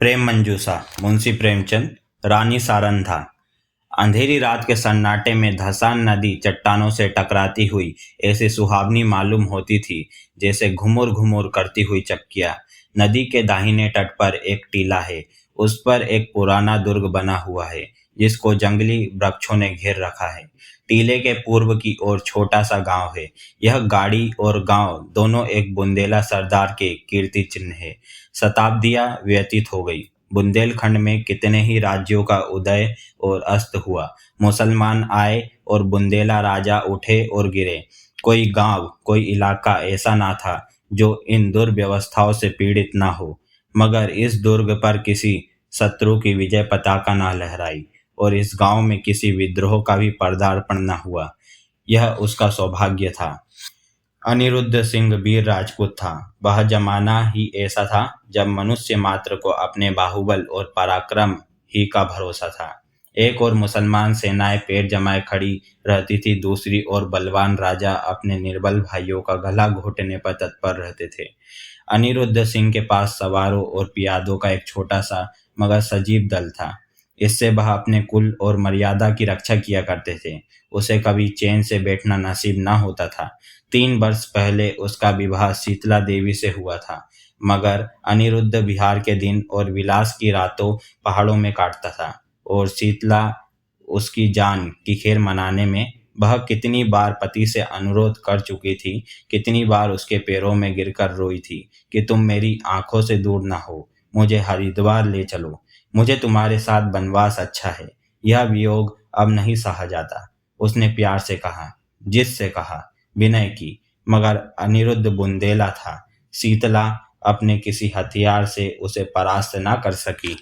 प्रेम मंजूषा मुंशी प्रेमचंद। रानी सारंधा। अंधेरी रात के सन्नाटे में धसान नदी चट्टानों से टकराती हुई ऐसी सुहावनी मालूम होती थी जैसे घुमुर घुमुर करती हुई चक्कियां। नदी के दाहिने तट पर एक टीला है। उस पर एक पुराना दुर्ग बना हुआ है जिसको जंगली वृक्षों ने घेर रखा है। टीले के पूर्व की ओर छोटा सा गांव है। यह गाड़ी और गांव दोनों एक बुंदेला सरदार के कीर्ति चिन्ह है। शताब्दियां व्यतीत हो गई। बुंदेलखंड में कितने ही राज्यों का उदय और अस्त हुआ। मुसलमान आए और बुंदेला राजा उठे और गिरे। कोई गांव, कोई इलाका ऐसा ना था जो इन दुर्व्यवस्थाओं से पीड़ित ना हो। मगर इस दुर्ग पर किसी शत्रु की विजय पताका ना लहराई और इस गांव में किसी विद्रोह का भी पदार्पण न हुआ। यह उसका सौभाग्य था। अनिरुद्ध सिंह वीर राजपूत था। वह जमाना ही ऐसा था जब मनुष्य मात्र को अपने बाहुबल और पराक्रम ही का भरोसा था। एक और मुसलमान सेनाएं पैर जमाए खड़ी रहती थी, दूसरी ओर बलवान राजा अपने निर्बल भाइयों का गला घोटने पर तत्पर रहते थे। अनिरुद्ध सिंह के पास सवारों और पियादों का एक छोटा सा मगर सजीव दल था। इससे वह अपने कुल और मर्यादा की रक्षा किया करते थे। उसे कभी चैन से बैठना नसीब न होता था। 3 वर्ष पहले उसका विवाह शीतला देवी से हुआ था। मगर अनिरुद्ध बिहार के दिन और विलास की रातों पहाड़ों में काटता था और शीतला उसकी जान की खैर मनाने में वह कितनी बार पति से अनुरोध कर चुकी थी, कितनी बार उसके पैरों में गिरकर रोई थी कि तुम मेरी आंखों से दूर ना हो, मुझे हरिद्वार ले चलो, मुझे तुम्हारे साथ बनवास अच्छा है, यह वियोग अब नहीं सहा जाता। उसने प्यार से कहा, जिद से कहा, विनय की। मगर अनिरुद्ध बुंदेला था। शीतला अपने किसी हथियार से उसे परास्त ना कर सकी।